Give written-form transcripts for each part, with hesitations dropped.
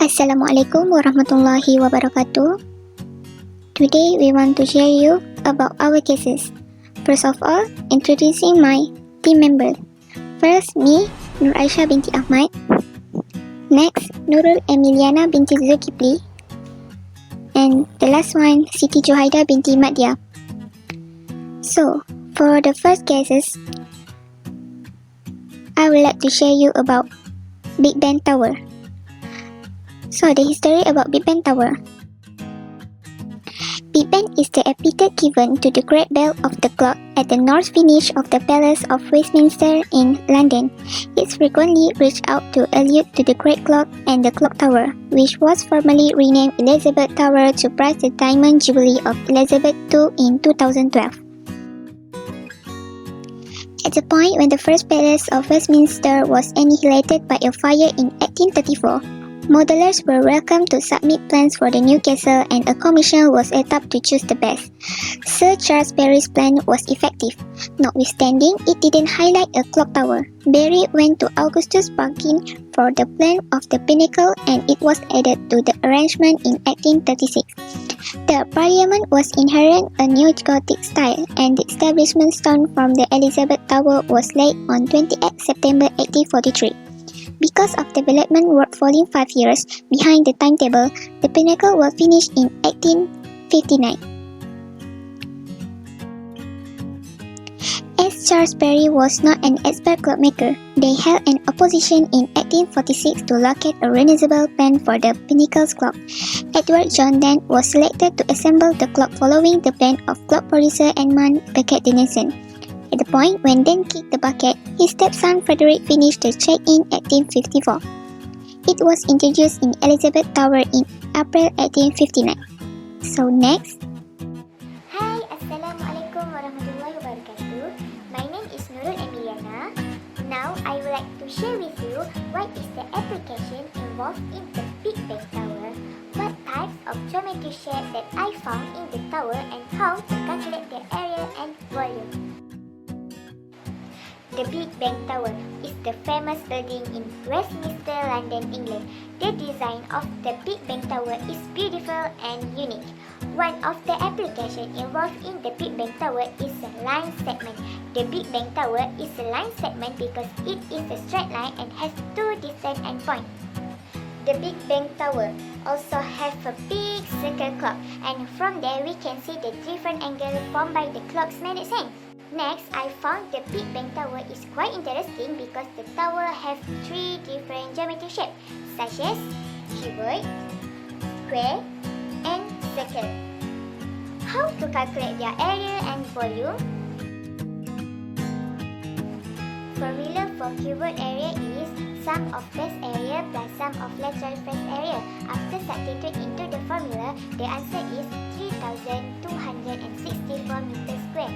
Assalamualaikum warahmatullahi wabarakatuh. Today we want to share you about our cases. First of all, introducing my team member. First, me, Nur Aisyah binti Ahmad. Next, Nurul Emiliana binti Zulkifli. And the last one, Siti Johaida binti Madya. So, for the first cases, I would like to share you about Big Ben Tower. So, the history about Big Ben Tower. Big Ben is the epithet given to the great bell of the clock at the north finish of the Palace of Westminster in London. It's frequently reached out to allude to the Great Clock and the Clock Tower, which was formerly renamed Elizabeth Tower to praise the Diamond Jubilee of Elizabeth II in 2012. At the point when the first Palace of Westminster was annihilated by a fire in 1834, modelers were welcome to submit plans for the new castle and a commission was set up to choose the best. Sir Charles Barry's plan was effective. Notwithstanding, it didn't highlight a clock tower. Barry went to Augustus Barkin for the plan of the pinnacle and it was added to the arrangement in 1836. The Parliament was inherent a new Gothic style and the establishment stone from the Elizabeth Tower was laid on 28 September 1843. Because of development work falling 5 years behind the timetable, the pinnacle was finished in 1859. As Charles Barry was not an expert clockmaker, they held an opposition in 1846 to locate a reasonable plan for the pinnacle's clock. Edward John Dent was selected to assemble the clock following the plan of clock producer Edmund Beckett Denison. At the point when Dan kicked the bucket, his stepson Frederick finished the check in 1854. It was introduced in Elizabeth Tower in April 1859. So next. Hi, Assalamualaikum warahmatullahi wabarakatuh. My name is Nurul Emiliana. Now I would like to share with you what is the application involved in the Big Ben Tower, what types of geometry shape that I found in the tower and how to calculate their area and volume. The Big Ben Tower is the famous building in Westminster, London, England. The design of the Big Ben Tower is beautiful and unique. One of the applications involved in the Big Ben Tower is a line segment. The Big Ben Tower is a line segment because it is a straight line and has two distant endpoints. The Big Ben Tower also has a big circle clock, and from there we can see the different angles formed by the clock's magnetic. Next, I found the Big Ben Tower is quite interesting because the tower has three different geometry shapes such as cuboid, square, and circle. How to calculate their area and volume? Formula for cuboid area is sum of base area plus sum of lateral face area. After substitute into the formula, the answer is 3,264 meters square.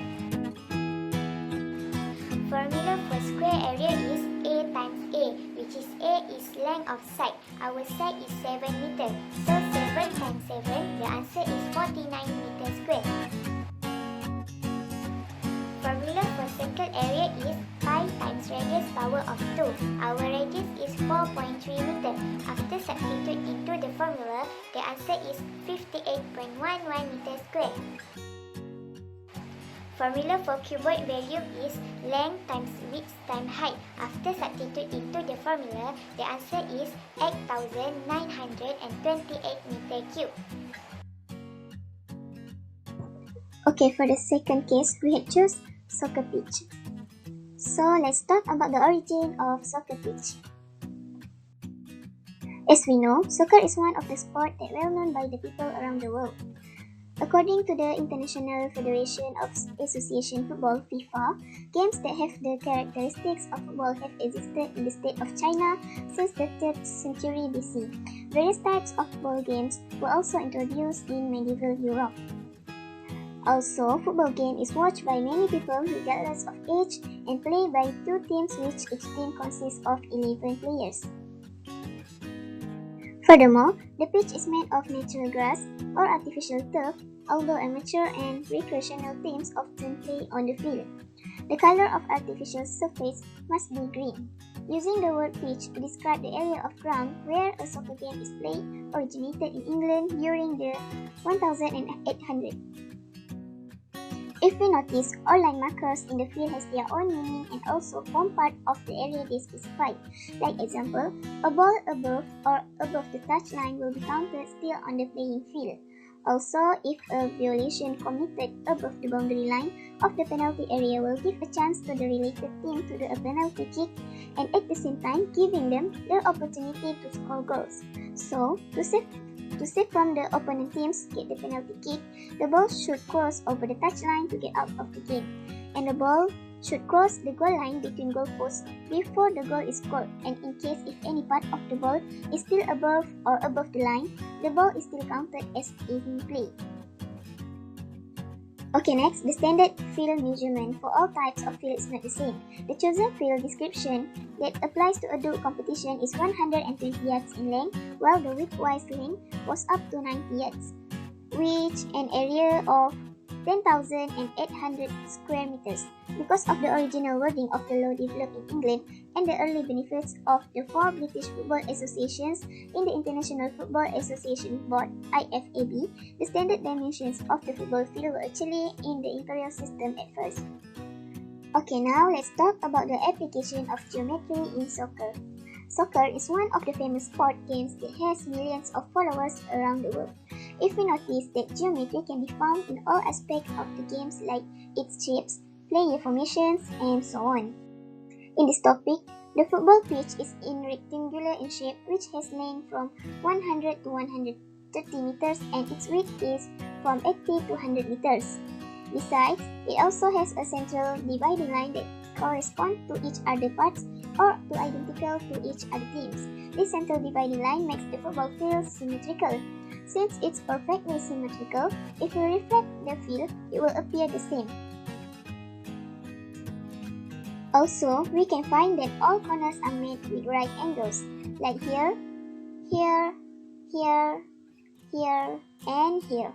Formula for square area is A times A, which is A is length of side. Our side is 7 meters, so 7 times 7, the answer is 49 meters square. Formula for circle area is pi times radius power of 2. Our radius is 4.3 meters. After substitute into the formula, the answer is 58.11 meters square. Formula for cuboid value is length times width times height. After substitute into the formula, the answer is 8,928 meter cube. Okay, for the second case, we had choose soccer pitch. So let's talk about the origin of soccer pitch. As we know, soccer is one of the sports that well known by the people around the world. According to the International Federation of Association Football (FIFA), games that have the characteristics of football have existed in the state of China since the 3rd century BC. Various types of football games were also introduced in medieval Europe. Also, football game is watched by many people regardless of age and played by two teams which each team consists of 11 players. Furthermore, the pitch is made of natural grass or artificial turf, although amateur and recreational teams often play on the field. The color of artificial surface must be green. Using the word pitch to describe the area of ground where a soccer game is played originated in England during the 1800s. If we notice, all line markers in the field has their own meaning and also form part of the area they specify. Like example, a ball above or above the touchline will be counted still on the playing field. Also, if a violation committed above the boundary line of the penalty area will give a chance to the related team to do a penalty kick and at the same time giving them the opportunity to score goals. So, to save from the opponent teams get the penalty kick, the ball should cross over the touchline to get out of the game, and the ball should cross the goal line between goalposts before the goal is scored, and in case if any part of the ball is still above the line, the ball is still counted as in play. Okay, next, the standard field measurement for all types of field is not the same. The chosen field description that applies to a dual competition is 120 yards in length, while the width-wise length was up to 90 yards, which an area of 10,800 square meters. Because of the original wording of the law developed in England and the early benefits of the four British football associations in the International Football Association Board (IFAB), the standard dimensions of the football field were actually in the imperial system at first. Okay, now let's talk about the application of geometry in soccer. Soccer is one of the famous sport games that has millions of followers around the world. If we notice that geometry can be found in all aspects of the games like its shapes, player formations, and so on. In this topic, the football pitch is rectangular in shape which has length from 100 to 130 meters and its width is from 80 to 100 meters. Besides, it also has a central dividing line that corresponds to each other parts or to identical to each other teams. This central dividing line makes the football field symmetrical. Since it's perfectly symmetrical, if we reflect the field, it will appear the same. Also, we can find that all corners are made with right angles, like here, here, here, here, and here.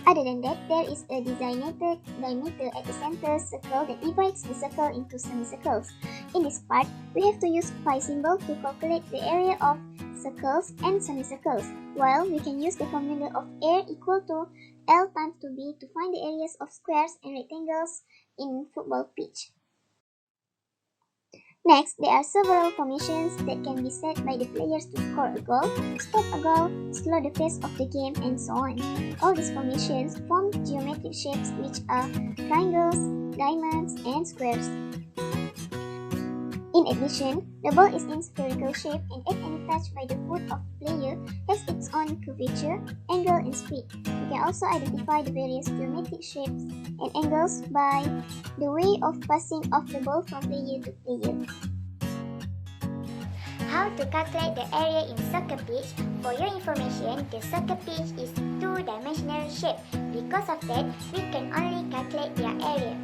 Other than that, there is a designated diameter at the center circle that divides the circle into semicircles. In this part, we have to use pi symbol to calculate the area of circles and semicircles, while we can use the formula of A equal to L times 2B to find the areas of squares and rectangles in football pitch. Next, there are several formations that can be set by the players to score a goal, stop a goal, slow the pace of the game, and so on. All these formations form geometric shapes which are triangles, diamonds, and squares. In addition, the ball is in spherical shape and at any touch by the foot of the player has its own curvature, angle, and speed. We can also identify the various geometric shapes and angles by the way of passing of the ball from player to player. How to calculate the area in soccer pitch? For your information, the soccer pitch is two-dimensional shape. Because of that, we can only calculate their area.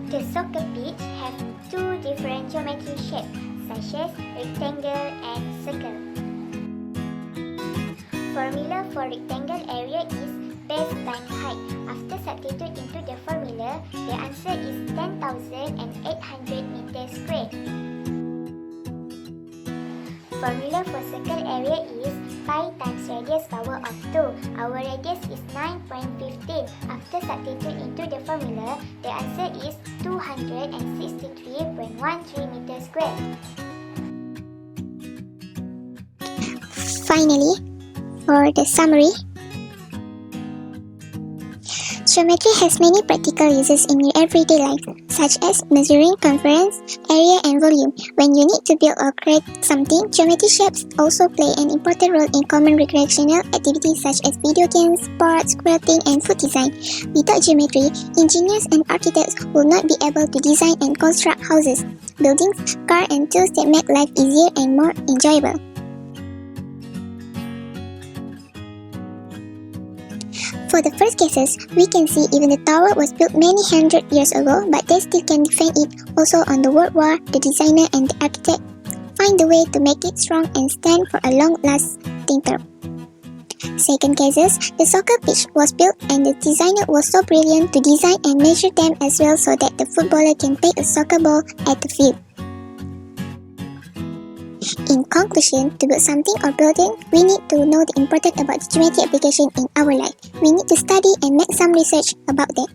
The soccer pitch has two different geometric shapes, such as rectangle and circle. Formula for rectangle area is base times height. After substitute into the formula, the answer is 10,800 meters squared. Formula for circle area is pi times radius power of 2. Our radius is 9.15. After substitute into the formula, the answer is 263.13 meters squared. Finally, for the summary, geometry has many practical uses in your everyday life, such as measuring circumference, area, and volume. When you need to build or create something, geometry shapes also play an important role in common recreational activities such as video games, sports, quilting, and food design. Without geometry, engineers and architects will not be able to design and construct houses, buildings, cars, and tools that make life easier and more enjoyable. For the first cases, we can see even the tower was built many hundred years ago, but they still can defend it. Also on the World War, the designer and the architect find a way to make it strong and stand for a long-lasting term. Second cases, the soccer pitch was built and the designer was so brilliant to design and measure them as well so that the footballer can play a soccer ball at the field. In conclusion, to build something or building, we need to know the important about the geometry application in our life. We need to study and make some research about that.